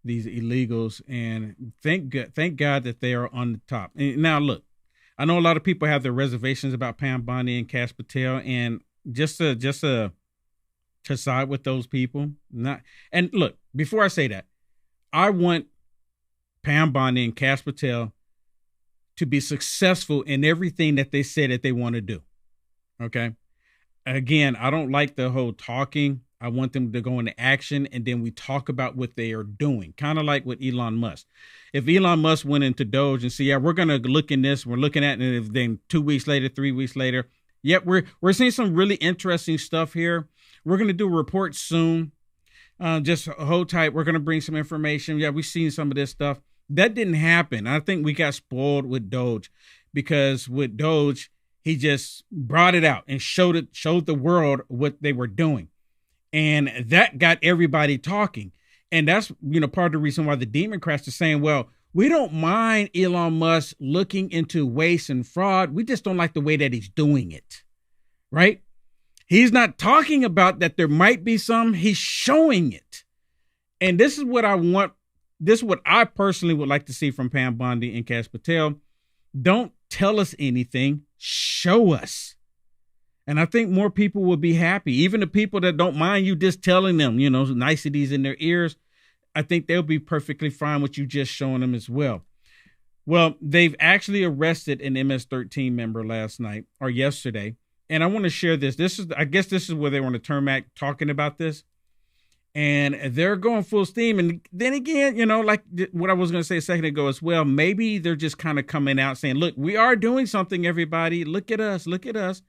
these illegals, and thank God that they are on the top. And now, look, I know a lot of people have their reservations about Pam Bondi and Cash Patel, and just to side with those people. Not and look, before I say that, I want Pam Bondi and Cash Patel to be successful in everything that they say that they want to do. Okay. Again, I don't like the whole talking. I want them to go into action, and then we talk about what they are doing. Kind of like with Elon Musk. If Elon Musk went into Doge and said, yeah, we're going to look in this, we're looking at it, and if then 2 weeks later, 3 weeks later, yep, we're seeing some really interesting stuff here. We're going to do a report soon. Just hold tight. We're going to bring some information. Yeah, we've seen some of this stuff. That didn't happen. I think we got spoiled with Doge, because with Doge, he just brought it out and showed the world what they were doing. And that got everybody talking. And that's, part of the reason why the Demoncrats are saying, well, we don't mind Elon Musk looking into waste and fraud. We just don't like the way that he's doing it. Right? He's not talking about that there might be some. He's showing it. And this is what I want. This is what I personally would like to see from Pam Bondi and Cash Patel. Don't tell us anything. Show us. And I think more people will be happy. Even the people that don't mind you just telling them, niceties in their ears, I think they'll be perfectly fine with you just showing them as well. Well, they've actually arrested an MS-13 member last night or yesterday. And I want to share this. I guess this is where they want to turn back talking about this. And they're going full steam. And then again, like what I was going to say a second ago as well, maybe they're just kind of coming out saying, look, we are doing something, everybody. Look at us. Look at us.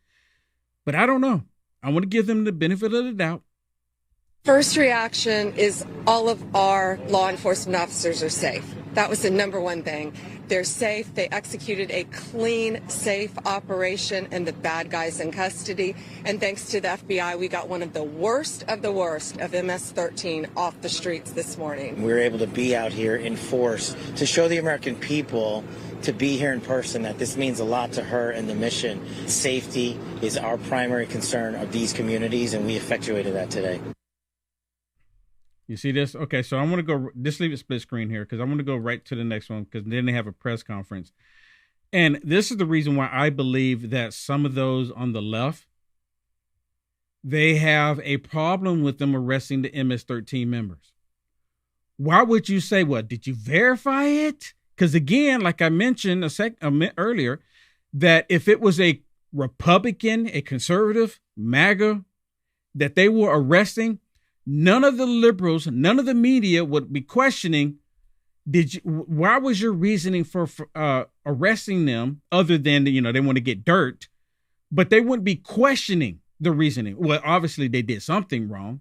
But I don't know. I want to give them the benefit of the doubt. First reaction is all of our law enforcement officers are safe. That was the number one thing. They're safe. They executed a clean, safe operation, and the bad guys in custody. And thanks to the FBI, we got one of the worst of MS-13 off the streets this morning. We were able to be out here in force to show the American people, to be here in person, that this means a lot to her and the mission. Safety is our primary concern of these communities, and we effectuated that today. You see this? Okay, so I want to go, just leave it split screen here, because I want to go right to the next one, because then they have a press conference. And this is the reason why I believe that some of those on the left, they have a problem with them arresting the MS-13 members. Why would you say, what, did you verify it? Because again, like I mentioned a minute earlier, that if it was a Republican, a conservative, MAGA, that they were arresting, none of the liberals, none of the media would be questioning, why was your reasoning for arresting them, other than, they want to get dirt, but they wouldn't be questioning the reasoning. Well, obviously they did something wrong.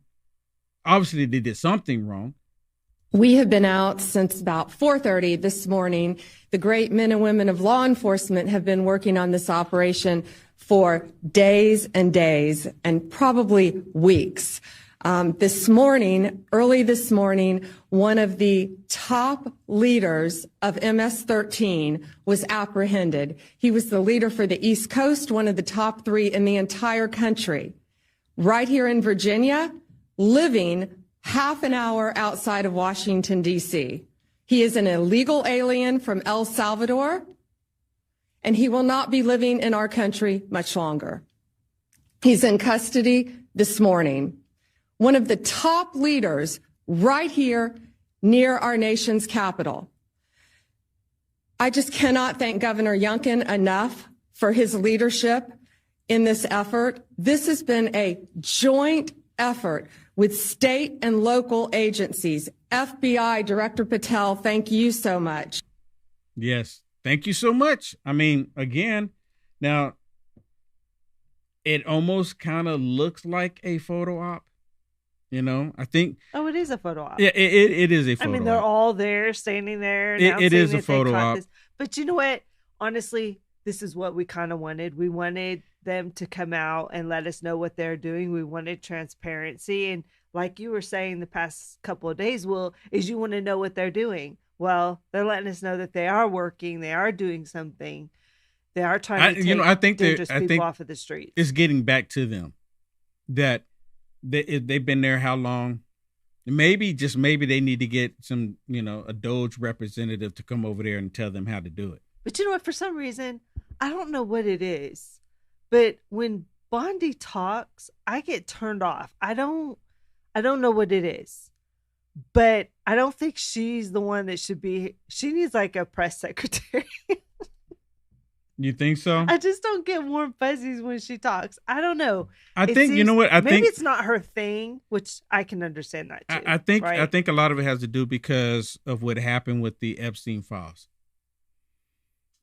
We have been out since about 4:30 this morning. The great men and women of law enforcement have been working on this operation for days and days, and probably weeks. Early this morning, one of the top leaders of MS-13 was apprehended. He was the leader for the East Coast, one of the top 3 in the entire country, right here in Virginia, living half an hour outside of Washington, D.C. He is an illegal alien from El Salvador, and he will not be living in our country much longer. He's in custody this morning. One of the top leaders right here near our nation's capital. I just cannot thank Governor Youngkin enough for his leadership in this effort. This has been a joint effort with state and local agencies. FBI Director Patel, thank you so much. Yes, thank you so much. I mean, again, now it almost kind of looks like a photo op. I think. Oh, it is a photo op. Yeah, it is a photo op. I mean, they're all there, standing there. It is a photo op. But you know what? Honestly, this is what we kind of wanted. We wanted them to come out and let us know what they're doing. We wanted transparency. And like you were saying the past couple of days, is you want to know what they're doing. Well, they're letting us know that they are working. They are doing something. They are trying to take dangerous people off of the streets. It's getting back to them that they've been there how long? Maybe, just maybe, they need to get some, a Doge representative to come over there and tell them how to do it. But you know what? For some reason, I don't know what it is, but when Bondi talks, I get turned off. I don't know what it is, but I don't think she's the one that should be. She needs like a press secretary. You think so? I just don't get warm fuzzies when she talks. I don't know. I think, you know what? Maybe it's not her thing, which I can understand that too. I think, right? I think a lot of it has to do because of what happened with the Epstein files.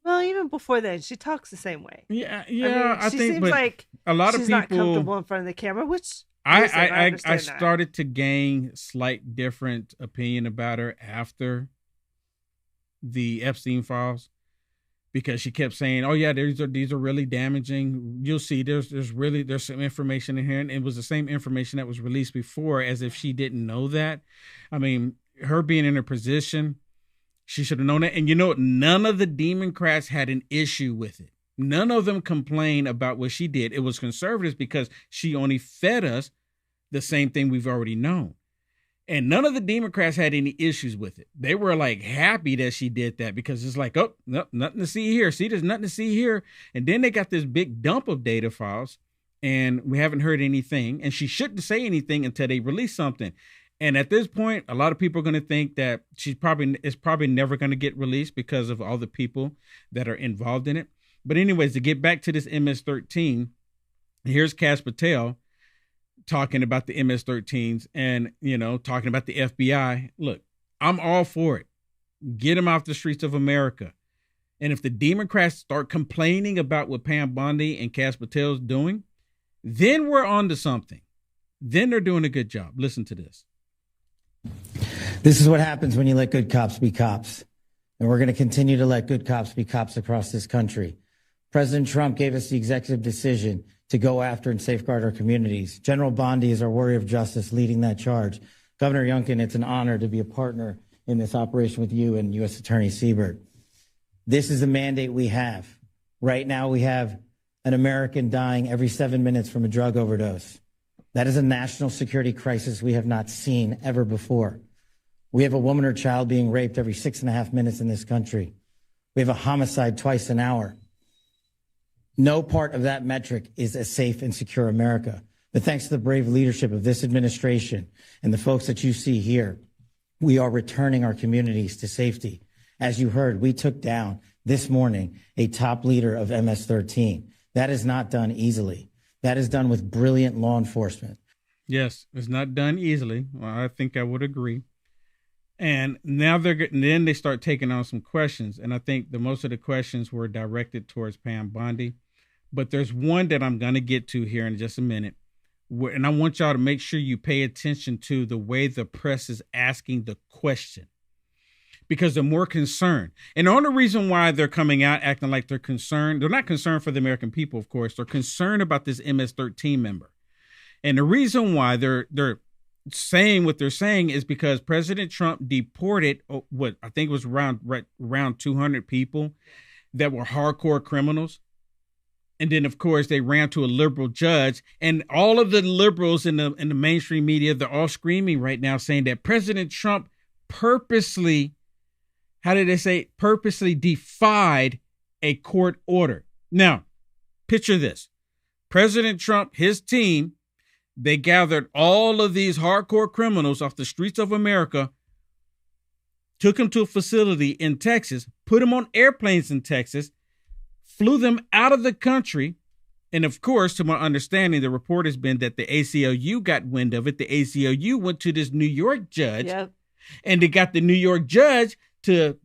Well, even before then, she talks the same way. Yeah. I mean, she seems like a lot of she's people not comfortable in front of the camera, which I started to gain slight different opinion about her after the Epstein files. Because she kept saying, "Oh yeah, these are really damaging. You'll see, there's some information in here," and it was the same information that was released before, as if she didn't know that. I mean, her being in her position, she should have known that. And you know what? None of the Demoncrats had an issue with it. None of them complained about what she did. It was conservatives because she only fed us the same thing we've already known. And none of the Democrats had any issues with it. They were like happy that she did that because it's like, oh, no, nothing to see here. See, there's nothing to see here. And then they got this big dump of data files and we haven't heard anything. And she shouldn't say anything until they release something. And at this point, a lot of people are going to think that it's probably never going to get released because of all the people that are involved in it. But anyways, to get back to this MS-13, here's Kash Patel talking about the MS-13s and, talking about the FBI. Look, I'm all for it. Get them off the streets of America. And if the Democrats start complaining about what Pam Bondi and Kash Patel's doing, then we're on to something. Then they're doing a good job. Listen to this. This is what happens when you let good cops be cops. And we're going to continue to let good cops be cops across this country. President Trump gave us the executive decision to go after and safeguard our communities. General Bondi is our warrior of justice leading that charge. Governor Youngkin, it's an honor to be a partner in this operation with you and U.S. Attorney Siebert. This is the mandate we have. Right now, we have an American dying every 7 minutes from a drug overdose. That is a national security crisis we have not seen ever before. We have a woman or child being raped every 6.5 minutes in this country. We have a homicide twice an hour. No part of that metric is a safe and secure America. But thanks to the brave leadership of this administration and the folks that you see here, we are returning our communities to safety. As you heard, we took down this morning a top leader of MS-13. That is not done easily. That is done with brilliant law enforcement. Yes, it's not done easily. Well, I think I would agree. And now then they start taking on some questions. And I think most of the questions were directed towards Pam Bondi. But there's one that I'm going to get to here in just a minute. And I want y'all to make sure you pay attention to the way the press is asking the question. Because they're more concerned. And the only reason why they're coming out acting like they're concerned, they're not concerned for the American people, of course. They're concerned about this MS-13 member. And the reason why they're saying what they're saying is because President Trump deported what I think was around 200 people that were hardcore criminals. And then, of course, they ran to a liberal judge, and all of the liberals in the mainstream media, they're all screaming right now saying that President Trump purposely defied a court order. Now, picture this. President Trump, his team, they gathered all of these hardcore criminals off the streets of America, took them to a facility in Texas, put them on airplanes in Texas, flew them out of the country. And of course, to my understanding, the report has been that the ACLU got wind of it. The ACLU went to this New York judge, and they got the New York judge to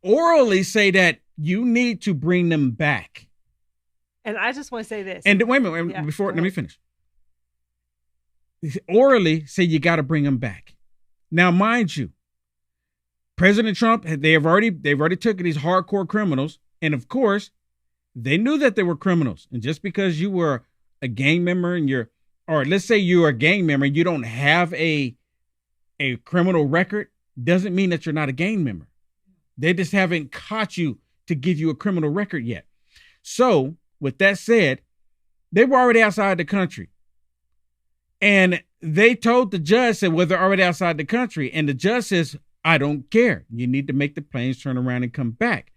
orally say that you need to bring them back. And I just want to say this. And wait a minute, let me finish. Orally say you got to bring them back. Now, mind you, President Trump, they've already taken these hardcore criminals, and of course, they knew that they were criminals. And just because you were a gang member or let's say you're a gang member and you don't have a criminal record, doesn't mean that you're not a gang member. They just haven't caught you to give you a criminal record yet. So with that said, they were already outside the country. And they told the judge that, well, they're already outside the country. And the judge says, I don't care. You need to make the planes turn around and come back.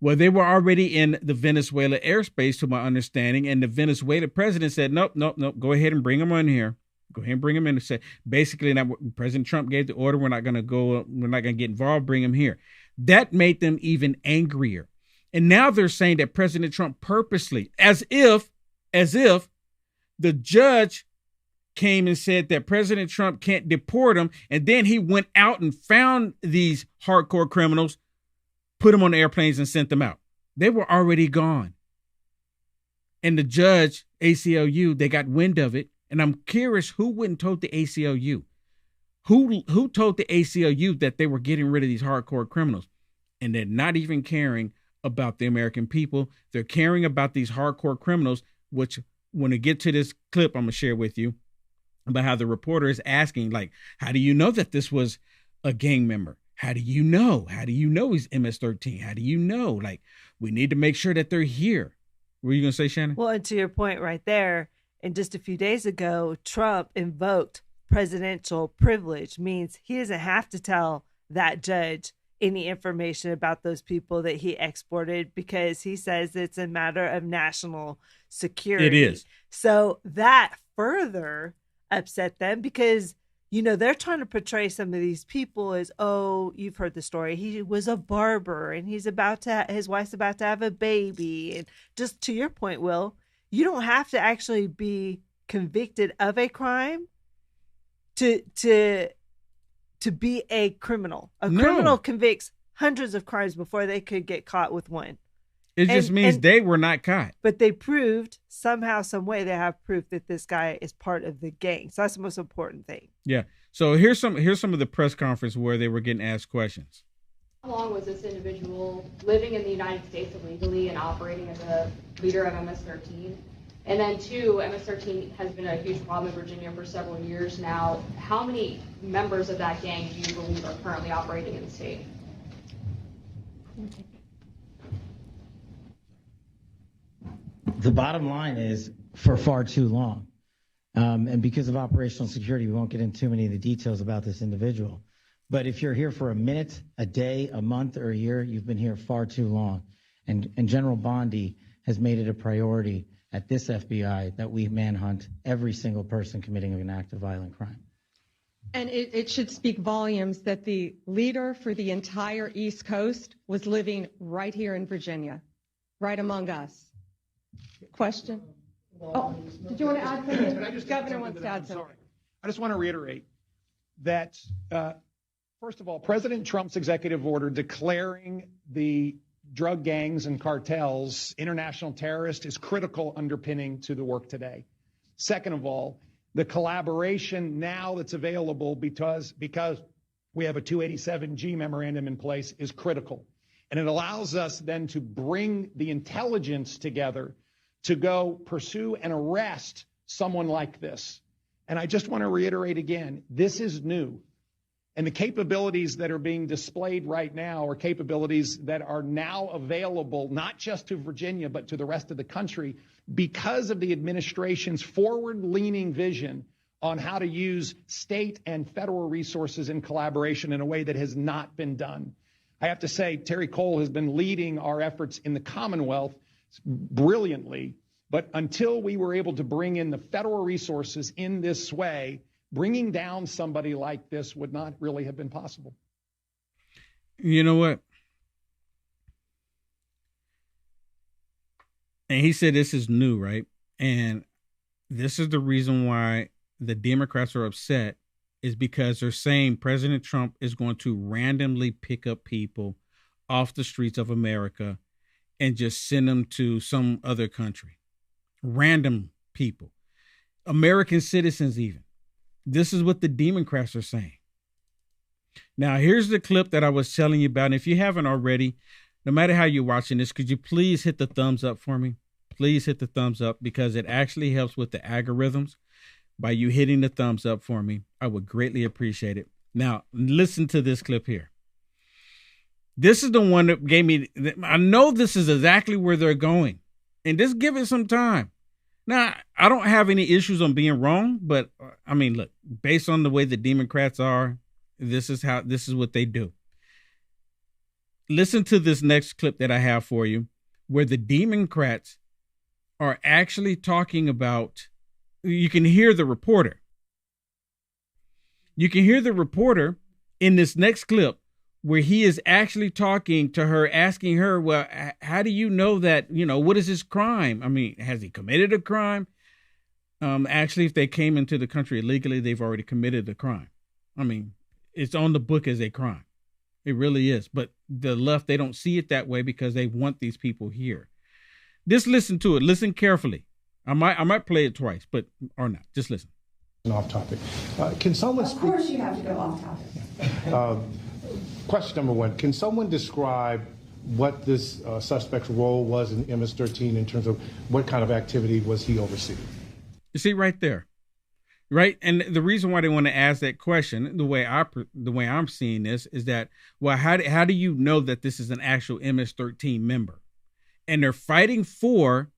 Well, they were already in the Venezuela airspace, to my understanding. And the Venezuela president said, nope. Go ahead and bring them on here. Go ahead and bring them in. And say, basically, now President Trump gave the order. We're not going to get involved. Bring them here. That made them even angrier. And now they're saying that President Trump purposely, as if the judge came and said that President Trump can't deport them. And then he went out and found these hardcore criminals, put them on the airplanes and sent them out. They were already gone. And the judge, ACLU, they got wind of it. And I'm curious who went and told the ACLU? Who told the ACLU that they were getting rid of these hardcore criminals? And they're not even caring about the American people. They're caring about these hardcore criminals, which when I get to this clip, I'm going to share with you about how the reporter is asking, like, how do you know that this was a gang member? How do you know? How do you know he's MS-13? How do you know? Like, we need to make sure that they're here. What were you going to say, Shannon? Well, and to your point right there, and just a few days ago, Trump invoked presidential privilege, means he doesn't have to tell that judge any information about those people that he exported because he says it's a matter of national security. It is. So that further upset them because, you know, they're trying to portray some of these people as, oh, you've heard the story. He was a barber and his wife's about to have a baby. And just to your point, Will, you don't have to actually be convicted of a crime to be a criminal. Criminal convicts hundreds of crimes before they could get caught with one. It just means they were not caught. But they proved somehow, some way, they have proof that this guy is part of the gang. So that's the most important thing. Yeah. So here's some of the press conference where they were getting asked questions. How long was this individual living in the United States illegally and operating as a leader of MS-13? And then two, MS-13 has been a huge problem in Virginia for several years now. How many members of that gang do you believe are currently operating in the state? The bottom line is for far too long. And because of operational security, we won't get into too many of the details about this individual. But if you're here for a minute, a day, a month, or a year, you've been here far too long. And General Bondi has made it a priority at this FBI that we manhunt every single person committing an act of violent crime. And it should speak volumes that the leader for the entire East Coast was living right here in Virginia, right among us. Question? Oh, did you want to add something? The governor wants to add something. I just want to reiterate that, first of all, President Trump's executive order declaring the drug gangs and cartels international terrorists is critical underpinning to the work today. Second of all, the collaboration now that's available because we have a 287G memorandum in place is critical. And it allows us then to bring the intelligence together to go pursue and arrest someone like this. And I just want to reiterate again, this is new. And the capabilities that are being displayed right now are capabilities that are now available, not just to Virginia, but to the rest of the country because of the administration's forward-leaning vision on how to use state and federal resources in collaboration in a way that has not been done. I have to say, Terry Cole has been leading our efforts in the Commonwealth brilliantly, but until we were able to bring in the federal resources in this way, bringing down somebody like this would not really have been possible. You know what? And he said this is new, right? And this is the reason why the Democrats are upset, is because they're saying President Trump is going to randomly pick up people off the streets of America and just send them to some other country. Random people. American citizens even. This is what the Demoncrats are saying. Now, here's the clip that I was telling you about. And if you haven't already, no matter how you're watching this, could you please hit the thumbs up for me? Please hit the thumbs up because it actually helps with the algorithms. By you hitting the thumbs up for me, I would greatly appreciate it. Now, listen to this clip here. This is the one that gave me, I know this is exactly where they're going. And just give it some time. Now, I don't have any issues on being wrong, but I mean, look, based on the way the Demoncrats are, this is what they do. Listen to this next clip that I have for you, where the Demoncrats are actually talking about, you can hear the reporter. You can hear the reporter in this next clip where he is actually talking to her, asking her, well, how do you know that, what is his crime? I mean, has he committed a crime? Actually, if they came into the country illegally, they've already committed a crime. I mean, it's on the book as a crime. It really is. But the left, they don't see it that way because they want these people here. Just listen to it. Listen carefully. I might play it twice, or not. Just listen. Off topic. Can someone speak? Of course you have to go off topic. Question number one, can someone describe what this suspect's role was in MS-13 in terms of what kind of activity was he overseeing? You see right there, right? And the reason why they want to ask that question, the way I'm seeing this is that, well, how do you know that this is an actual MS-13 member? And they're fighting for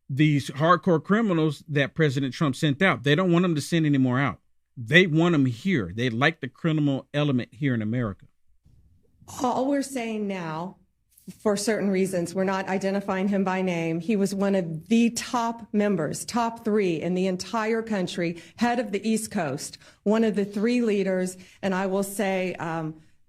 these hardcore criminals that President Trump sent out. They don't want them to send any more out. They want them here. They like the criminal element here in America. All we're saying now, for certain reasons, we're not identifying him by name. He was one of the top members, top 3 in the entire country, head of the East Coast, one of the 3 leaders, and I will say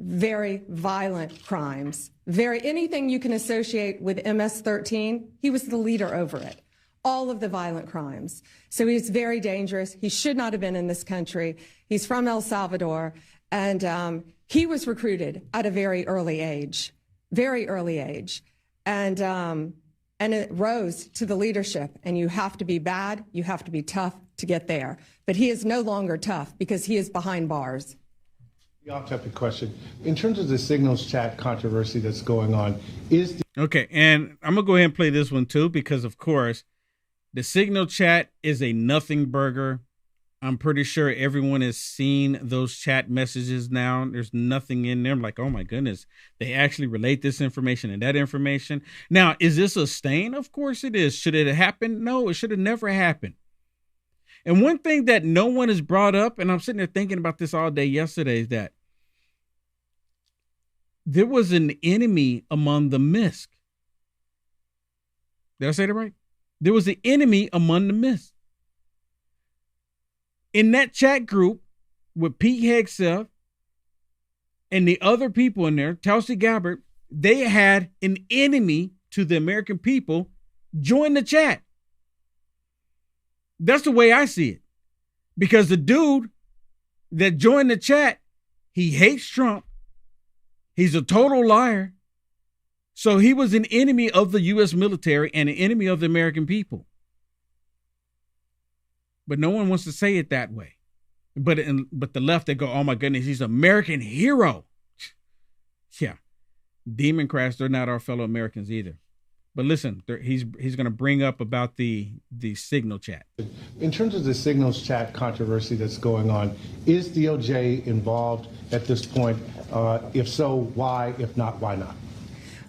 very violent crimes. Anything you can associate with MS-13, he was the leader over it. All of the violent crimes. So he's very dangerous. He should not have been in this country. He's from El Salvador, and he was recruited at a very early age, and it rose to the leadership. And you have to be bad, you have to be tough to get there. But he is no longer tough because he is behind bars. The off-topic question: in terms of the signals chat controversy that's going on, okay? And I'm gonna go ahead and play this one too, because of course, the signal chat is a nothing burger. I'm pretty sure everyone has seen those chat messages now. There's nothing in there. I'm like, oh my goodness, they actually relate this information and that information. Now, is this a stain? Of course it is. Should it have happened? No, it should have never happened. And one thing that no one has brought up, and I'm sitting there thinking about this all day yesterday, is that there was an enemy among the MISC. Did I say that right? There was an enemy among the MISC. In that chat group with Pete Hegseth and the other people in there, Tulsi Gabbard, they had an enemy to the American people join the chat. That's the way I see it. Because the dude that joined the chat, he hates Trump. He's a total liar. So he was an enemy of the U.S. military and an enemy of the American people. But no one wants to say it that way. But the left, they go, oh my goodness, he's an American hero. Yeah. Demoncrats, they're not our fellow Americans either. But listen, he's going to bring up about the signal chat. In terms of the signals chat controversy that's going on, is DOJ involved at this point? If so, why? If not, why not?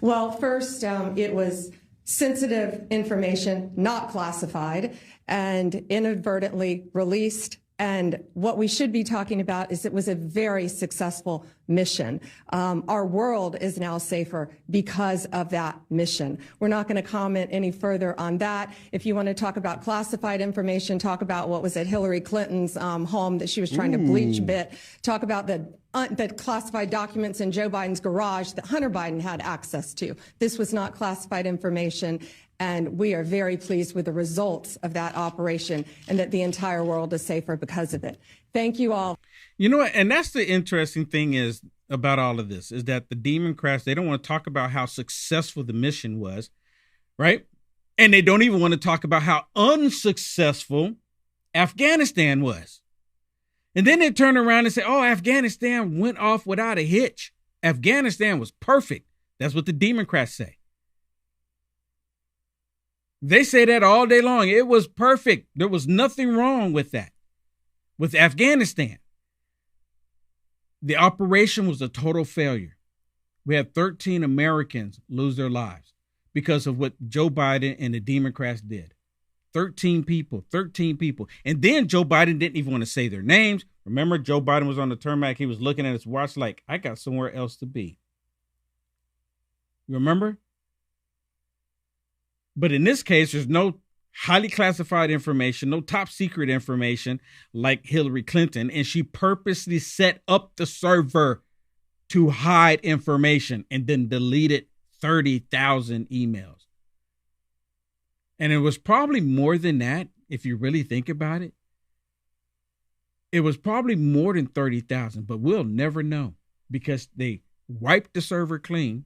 Well, first, it was sensitive information, not classified, and inadvertently released. And what we should be talking about is it was a very successful mission. Our world is now safer because of that mission. We're not going to comment any further on that. If you want to talk about classified information, talk about what was at Hillary Clinton's home that she was trying to bleach a bit. Talk about the classified documents in Joe Biden's garage that Hunter Biden had access to. This was not classified information. And we are very pleased with the results of that operation and that the entire world is safer because of it. Thank you all. You know what? And that's the interesting thing is about all of this is that the Demoncrats, they don't want to talk about how successful the mission was, right? And they don't even want to talk about how unsuccessful Afghanistan was. And then they turn around and say, oh, Afghanistan went off without a hitch. Afghanistan was perfect. That's what the Demoncrats say. They say that all day long. It was perfect. There was nothing wrong with that. With Afghanistan, the operation was a total failure. We had 13 Americans lose their lives because of what Joe Biden and the Democrats did. 13 people. And then Joe Biden didn't even want to say their names. Remember, Joe Biden was on the tarmac. He was looking at his watch like, I got somewhere else to be. You remember? But in this case, there's no highly classified information, no top secret information like Hillary Clinton. And she purposely set up the server to hide information and then deleted 30,000 emails. And it was probably more than that, if you really think about it. It was probably more than 30,000, but we'll never know because they wiped the server clean.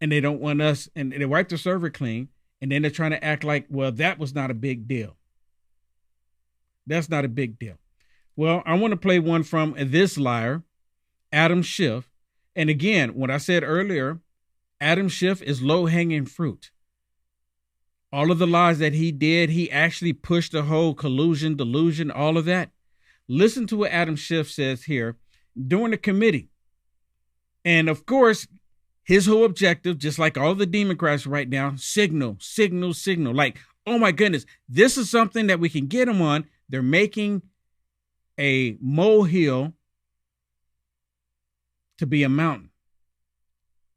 And they don't want us, and they wiped the server clean. And then they're trying to act like, well, that was not a big deal. That's not a big deal. Well, I want to play one from this liar, Adam Schiff. And again, what I said earlier, Adam Schiff is low-hanging fruit. All of the lies that he did, he actually pushed the whole collusion, delusion, all of that. Listen to what Adam Schiff says here during the committee. And of course, his whole objective, just like all the Demoncrats right now, signal. Like, oh my goodness, this is something that we can get them on. They're making a molehill to be a mountain.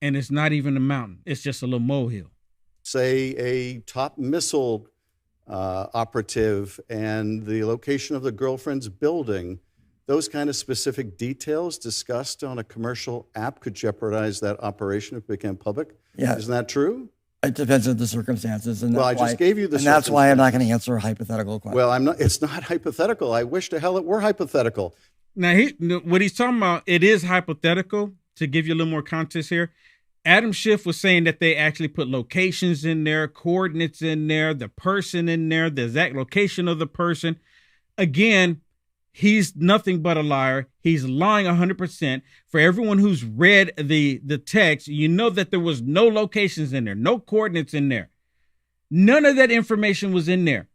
And it's not even a mountain. It's just a little molehill. Say a top missile operative and the location of the girlfriend's building, those kind of specific details discussed on a commercial app could jeopardize that operation if it became public. Yeah. Isn't that true? It depends on the circumstances. And well, I just gave you the and that's why I'm not going to answer a hypothetical question. Well, I'm not. It's not hypothetical. I wish to hell it were hypothetical. Now, what he's talking about, it is hypothetical. To give you a little more context here, Adam Schiff was saying that they actually put locations in there, coordinates in there, the person in there, the exact location of the person. Again, he's nothing but a liar. He's lying 100%. For everyone who's read the text, you know that there was no locations in there, no coordinates in there. None of that information was in there.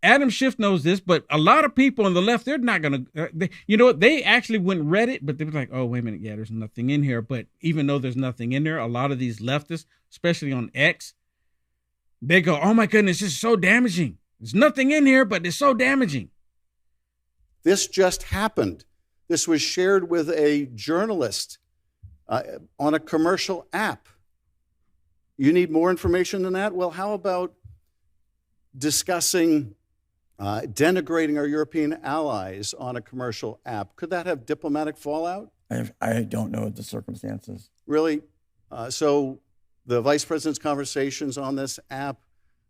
Adam Schiff knows this, but a lot of people on the left, they're not going to, you know what? They actually went and read it, but they were like, oh, wait a minute. Yeah, there's nothing in here. But even though there's nothing in there, a lot of these leftists, especially on X, they go, oh my goodness, this is so damaging. There's nothing in here, but it's so damaging. This just happened. This was shared with a journalist on a commercial app. You need more information than that? Well, how about discussing denigrating our European allies on a commercial app? Could that have diplomatic fallout? I don't know the circumstances. Really? So the vice president's conversations on this app,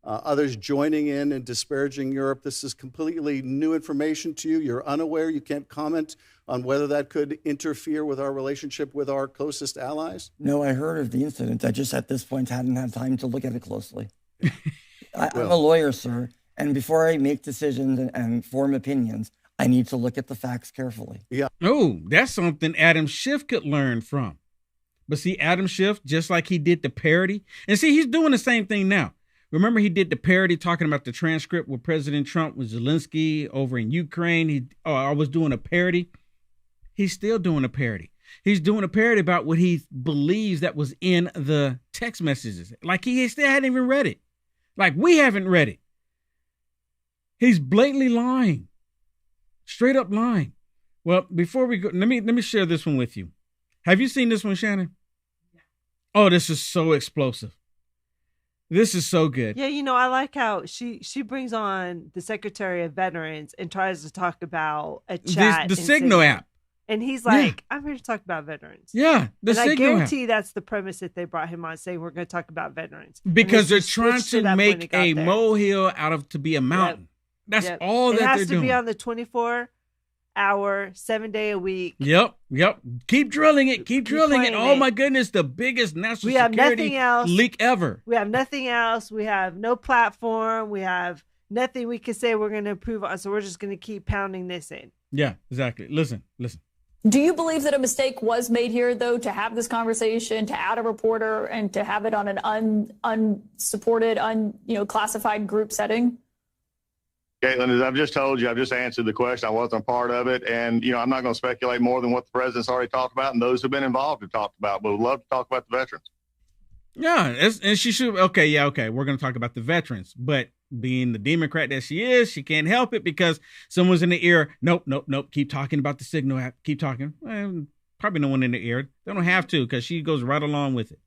others joining in and disparaging Europe, this is completely new information to you. You're unaware. You can't comment on whether that could interfere with our relationship with our closest allies? No, I heard of the incident. I just at this point hadn't had time to look at it closely. I'm a lawyer, sir, and before I make decisions and form opinions, I need to look at the facts carefully. Yeah. Oh, that's something Adam Schiff could learn from. But see, Adam Schiff, just like he did the parody, and see, he's doing the same thing now. Remember, he did the parody talking about the transcript with President Trump with Zelensky over in Ukraine. I was doing a parody. He's still doing a parody. He's doing a parody about what he believes that was in the text messages. Like he still hadn't even read it. Like we haven't read it. He's blatantly lying. Straight up lying. Well, before we go, let me share this one with you. Have you seen this one, Shannon? Yeah. Oh, this is so explosive. This is so good. Yeah, you know, I like how she brings on the Secretary of Veterans and tries to talk about a chat. The Signal app. And he's like, I'm here to talk about veterans. Yeah, the Signal app. I guarantee that's the premise that they brought him on, saying we're going to talk about veterans. Because they're trying to make a molehill out of to be a mountain. Yep. That's all that they're doing. It has to be on the 24-hour, 7-day-a-week. Yep. Keep drilling it. Keep drilling it. Oh, my goodness. The biggest national security leak ever. We have nothing else. We have no platform. We have nothing we can say we're going to improve on. So we're just going to keep pounding this in. Yeah, exactly. Listen. Do you believe that a mistake was made here, though, to have this conversation, to add a reporter, and to have it on an unsupported, classified group setting? Caitlin, as I've just told you, I've just answered the question. I wasn't a part of it. And, I'm not going to speculate more than what the president's already talked about and those who've been involved have talked about. But we'd love to talk about the veterans. Yeah, and she should. Okay, yeah, okay. We're going to talk about the veterans, but being the Democrat that she is, she can't help it because someone's in the ear. Nope. Keep talking about the Signal app. Keep talking. Probably no one in the ear. They don't have to because she goes right along with it.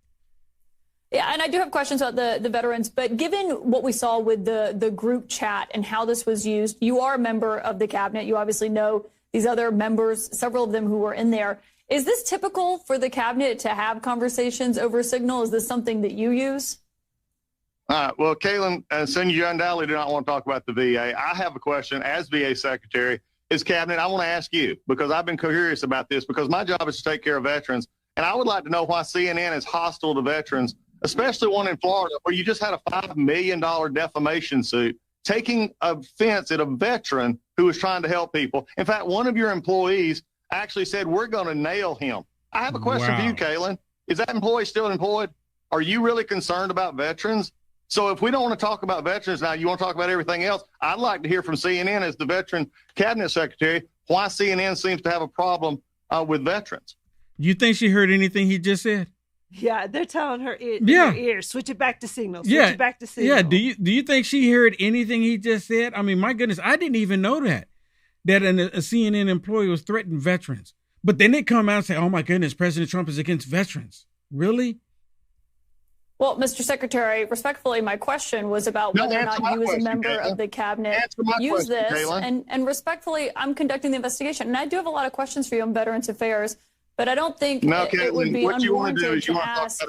Yeah, and I do have questions about the veterans, but given what we saw with the group chat and how this was used, you are a member of the cabinet. You obviously know these other members, several of them who were in there. Is this typical for the cabinet to have conversations over Signal? Is this something that you use? Well, Caitlin, since you undoubtedly do not want to talk about the VA, I have a question as VA Secretary. As Cabinet, I want to ask you, because I've been curious about this, because my job is to take care of veterans, and I would like to know why CNN is hostile to veterans, especially one in Florida, where you just had a $5 million defamation suit taking offense at a veteran who was trying to help people. In fact, one of your employees actually said, we're going to nail him. I have a question for you, Caitlin. Is that employee still employed? Are you really concerned about veterans? So if we don't want to talk about veterans now, you want to talk about everything else, I'd like to hear from CNN as the Veteran Cabinet Secretary why CNN seems to have a problem with veterans. You think she heard anything he just said? Yeah, they're telling her in her ear, switch it back to Signal. Switch it back to Signal. Yeah, do you think she heard anything he just said? I mean, my goodness, I didn't even know that a CNN employee was threatening veterans. But then they come out and say, oh my goodness, President Trump is against veterans. Really? Well, Mr. Secretary, respectfully, my question was about whether or not you as a member of the cabinet use this. And respectfully, I'm conducting the investigation. And I do have a lot of questions for you on Veterans Affairs, but I don't think it would be unwarranted to ask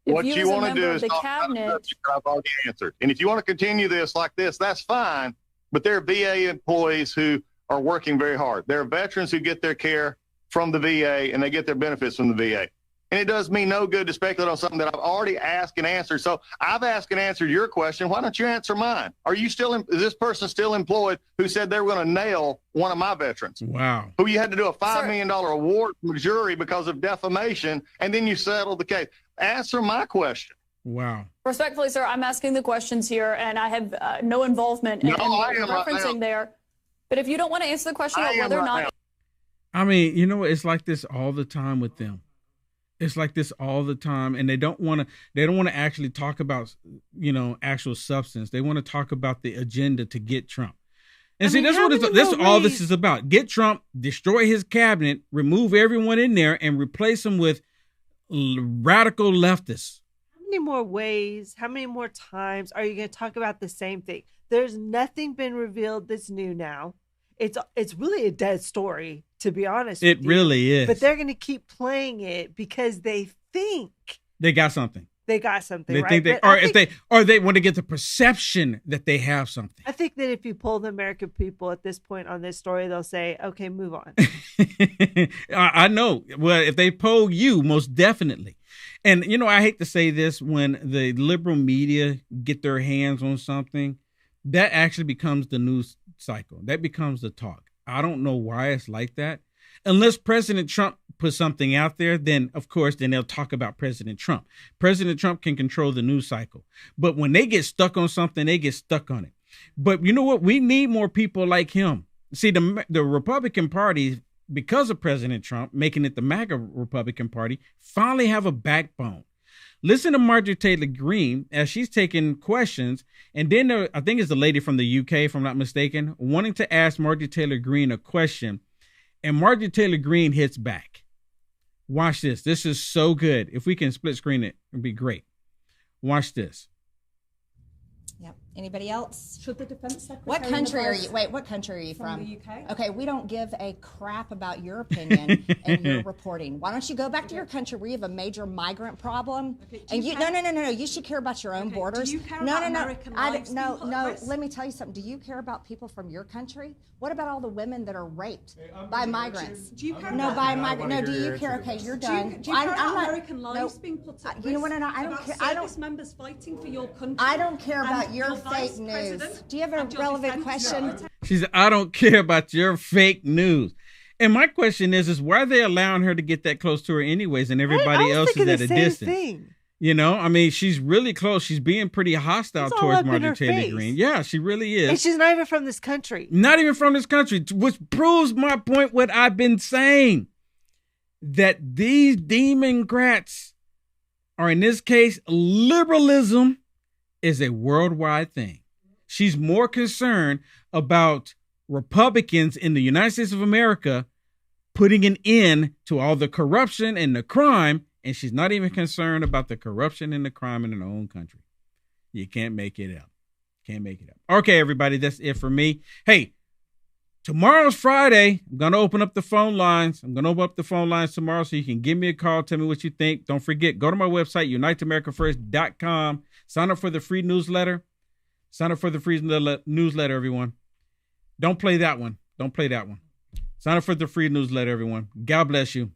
What you want to do is talk about the subject I've already answered. And if you want to continue this like this, that's fine. But there are VA employees who are working very hard. There are veterans who get their care from the VA and they get their benefits from the VA. And it does me no good to speculate on something that I've already asked and answered. So I've asked and answered your question. Why don't you answer mine? Are you still is this person still employed who said they were going to nail one of my veterans? Wow. Who you had to do a $5 million award from a jury because of defamation, and then you settled the case. Answer my question. Wow. Respectfully, sir, I'm asking the questions here, and I have no involvement in what you're referencing there. But if you don't want to answer the question about whether or not... I mean, you know, it's like this all the time with them. It's like this all the time, and they don't want to actually talk about, you know, actual substance. They want to talk about the agenda to get Trump. And see, that's all this is about. Get Trump, destroy his cabinet, remove everyone in there, and replace him with radical leftists. How many more ways, how many more times are you going to talk about the same thing? There's nothing been revealed that's new now. It's really a dead story, to be honest with you. It really is. But they're going to keep playing it because they think they got something. They got something, they right? Think they want to get the perception that they have something. I think that if you poll the American people at this point on this story, they'll say, okay, move on. I know. Well, if they poll you, most definitely. And, you know, I hate to say this, when the liberal media get their hands on something, that actually becomes the news cycle. That becomes the talk. I don't know why it's like that. Unless President Trump puts something out there, then of course, then they'll talk about President Trump. President Trump can control the news cycle. But when they get stuck on something, they get stuck on it. But you know what? We need more people like him. See, the Republican Party, because of President Trump, making it the MAGA Republican Party, finally have a backbone. Listen to Marjorie Taylor Greene as she's taking questions. And then I think it's the lady from the UK, if I'm not mistaken, wanting to ask Marjorie Taylor Greene a question. And Marjorie Taylor Greene hits back. Watch this. This is so good. If we can split screen it, it'd be great. Watch this. Yep. Anybody else? Should the defense secretary? What country are you? Wait, what country are you from? The UK. Okay, we don't give a crap about your opinion and your reporting. Why don't you go back to your country where you have a major migrant problem? Okay, and no. You should care about your own borders. Do you care about American lives? No. Let me tell you something. Do you care about people from your country? What about all the women that are raped by migrants? Do you care no, about by migrants? No, do you care? Okay, you're done. Do you care about American lives being put at risk? You know what? I don't care. Service members fighting for your country. I don't care about your fake news. Do you have a relevant question? She said, I don't care about your fake news. And my question is why are they allowing her to get that close to her anyways, and everybody else is at a distance? Thing. You know, I mean, she's really close. She's being pretty hostile towards Marjorie Taylor Greene. Yeah, she really is. And she's not even from this country. Not even from this country, which proves my point, what I've been saying, that these Demoncrats or in this case, liberalism, is a worldwide thing. She's more concerned about Republicans in the United States of America putting an end to all the corruption and the crime, and she's not even concerned about the corruption and the crime in her own country. You can't make it up. Can't make it up. Okay, everybody, that's it for me. Hey, tomorrow's Friday. I'm going to open up the phone lines. I'm going to open up the phone lines tomorrow so you can give me a call. Tell me what you think. Don't forget, go to my website, uniteamericafirst.com. Sign up for the free newsletter. Sign up for the free newsletter, everyone. Don't play that one. Don't play that one. Sign up for the free newsletter, everyone. God bless you.